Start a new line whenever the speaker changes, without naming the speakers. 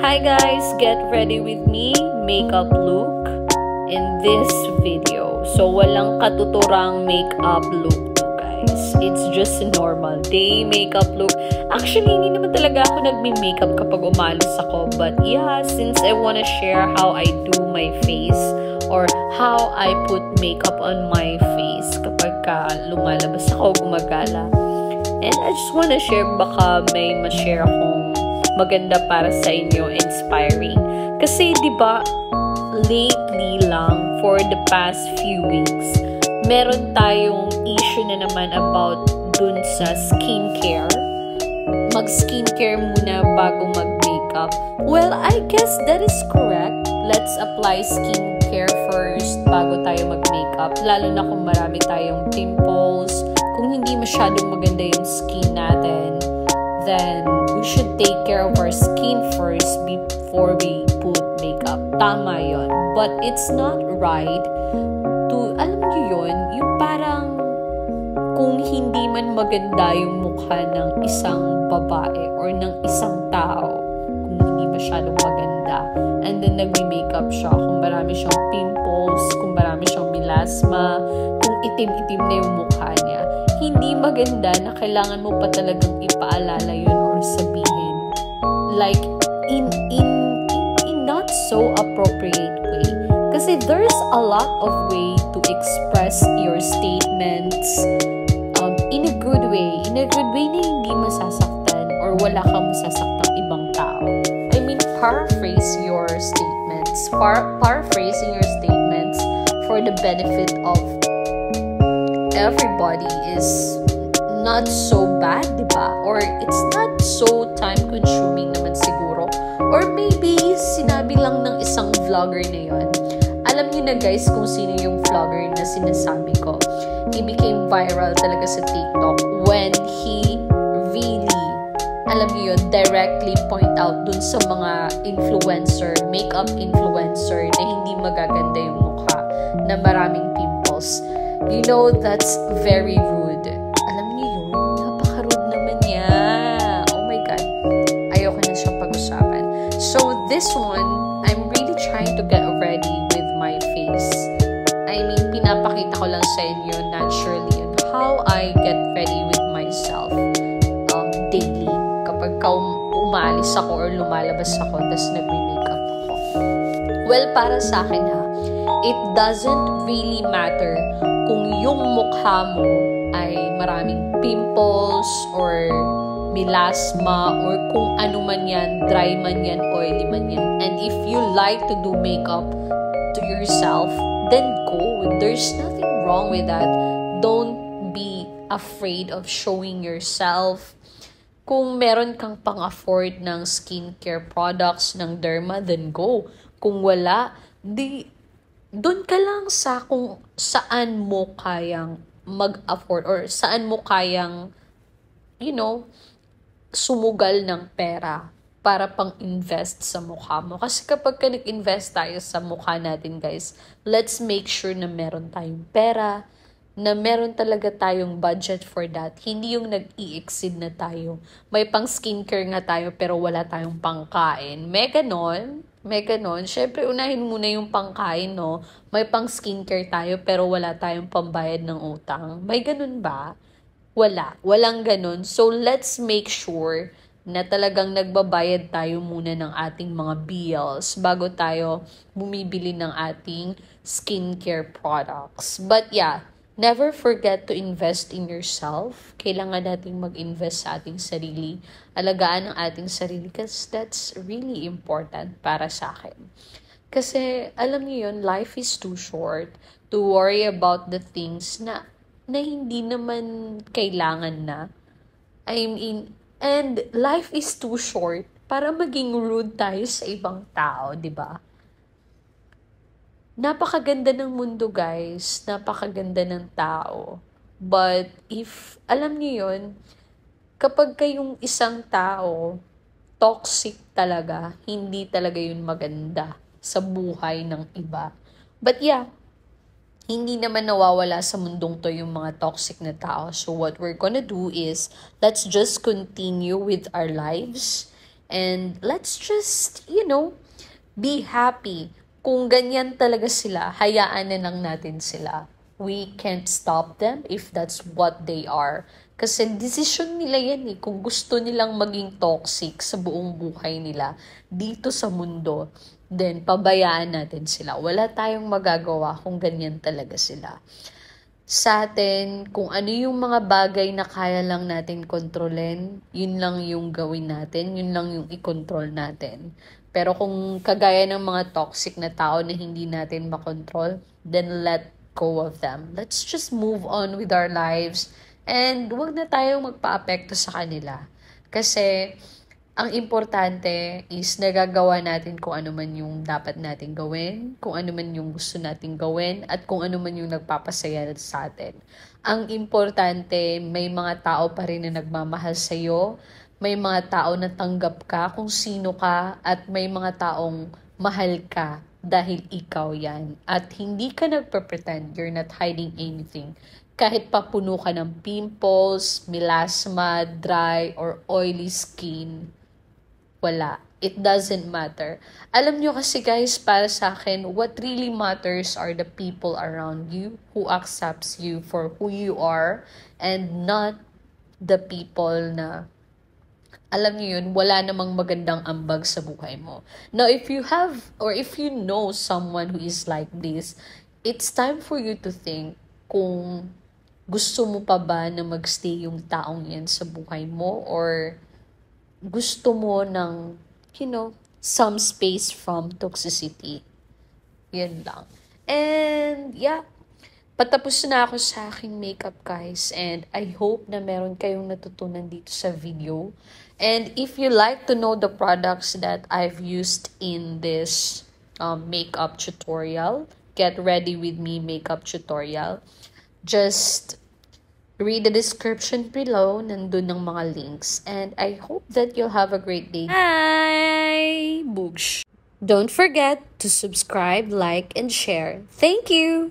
Hi guys, get ready with me, makeup look in this video. So walang katuturang makeup look to guys. It's just a normal day makeup look. Actually, hindi naman talaga ako nagme-makeup kapag umalis ako. But yeah, since I wanna share how I do my face or how I put makeup on my face kapag lumalabas ako, gumagala. And I just wanna share, baka may ma-share akong maganda para sa inyo, inspiring. Kasi 'di ba, lately lang, for the past few weeks, meron tayong issue na naman about dun sa skincare. Mag-skincare muna bago mag-makeup. Well, I guess that is correct. Let's apply skincare first bago tayo mag-makeup. Lalo na kung marami tayong pimples, kung hindi masyadong maganda yung skin natin, then we should take care of our skin first before we put makeup. Tama yon. But it's not right to, alam niyo yun, yung parang kung hindi man maganda yung mukha ng isang babae or ng isang tao, kung hindi masyadong maganda, and then nagme-makeup siya, kung marami siyang pimples, kung marami siyang melasma, kung itim-itim na yung mukha niya, hindi maganda na kailangan mo pa talagang ipaalala yun or sabihin. Like, in not so appropriate way. Kasi there's a lot of way to express your statements in a good way. In a good way na hindi masasaktan or wala kang masasaktang ibang tao. I mean, paraphrasing your statements for the benefit of everybody is not so bad, diba? Or it's not so time-consuming naman siguro. Or maybe, sinabi lang ng isang vlogger na yon. Alam niyo na guys kung sino yung vlogger na sinasabi ko. He became viral talaga sa TikTok when he really, alam niyo yun, directly point out dun sa mga influencer, makeup influencer na hindi magaganda yung mukha, na maraming pimples. You know, that's very rude. Alam niyo yun? Napaka-rude naman niya. Oh my God. Ayoko na siyang pag-usapan. So, this one, I'm really trying to get ready with my face. I mean, pinapakita ko lang sa inyo naturally on how I get ready with myself daily. Kapag umalis ako or lumalabas ako, tas nagme-makeup ako. Well, para sa akin ha, it doesn't really matter kung yung mukha mo ay maraming pimples or melasma or kung ano man yan, dry man yan, oily man yan. And if you like to do makeup to yourself, then go. There's nothing wrong with that. Don't be afraid of showing yourself. Kung meron kang pang-afford ng skincare products ng derma, then go. Kung wala, doon ka lang sa kung saan mo kayang mag-afford or saan mo kayang, sumugal ng pera para pang-invest sa mukha mo. Kasi kapag nag-invest tayo sa mukha natin, guys, let's make sure na meron tayong pera, na meron talaga tayong budget for that. Hindi yung nag-i-exceed na tayo. May pang skincare nga tayo pero wala tayong pangkain. May ganon. Syempre, unahin muna yung pangkain, no? May pang skincare tayo pero wala tayong pambayad ng utang. May ganon ba? Wala. Walang ganon. So, let's make sure na talagang nagbabayad tayo muna ng ating mga bills bago tayo bumibili ng ating skincare products. But yeah, never forget to invest in yourself. Kailangan nating mag-invest sa ating sarili. Alagaan ang ating sarili kasi that's really important para sa akin. Kasi, alam niyo yun, life is too short to worry about the things na hindi naman kailangan na. I mean, and life is too short para maging rude tayo sa ibang tao, di ba? Napakaganda ng mundo, guys. Napakaganda ng tao. But if, alam niyo yun, kapag kayong isang tao, toxic talaga, hindi talaga yun maganda sa buhay ng iba. But yeah, hindi naman nawawala sa mundong to yung mga toxic na tao. So what we're gonna do is, let's just continue with our lives And let's just, be happy. Kung ganyan talaga sila, hayaan na lang natin sila. We can't stop them if that's what they are. Kasi decision nila yan eh. Kung gusto nilang maging toxic sa buong buhay nila dito sa mundo, then pabayaan natin sila. Wala tayong magagawa kung ganyan talaga sila. Sa atin, kung ano yung mga bagay na kaya lang natin kontrolin, yun lang yung gawin natin, yun lang yung i-control natin. Pero kung kagaya ng mga toxic na tao na hindi natin makontrol, then let go of them. Let's just move on with our lives and wag na tayong magpa-apekto sa kanila. Kasi ang importante is nagagawa natin kung ano man yung dapat natin gawin, kung ano man yung gusto natin gawin, at kung ano man yung nagpapasaya sa atin. Ang importante, may mga tao pa rin na nagmamahal sa'yo, may mga tao na tanggap ka kung sino ka, at may mga taong mahal ka dahil ikaw yan. At hindi ka nagpa-pretend, you're not hiding anything. Kahit papuno ka ng pimples, melasma, dry, or oily skin, wala. It doesn't matter. Alam nyo kasi guys, para sa akin, what really matters are the people around you who accepts you for who you are and not the people na, alam niyo yun, wala namang magandang ambag sa buhay mo. Now, if you have, or if you know someone who is like this, it's time for you to think kung gusto mo pa ba na magstay yung taong yan sa buhay mo, or gusto mo ng, some space from toxicity. Yan lang. And, yeah, patapos na ako sa aking makeup, guys. And I hope na meron kayong natutunan dito sa video. And if you like to know the products that I've used in this makeup tutorial, get ready with me makeup tutorial, just read the description below. Nandun ng mga links. And I hope that you'll have a great day. Bye! Boosh! Don't forget to subscribe, like, and share. Thank you!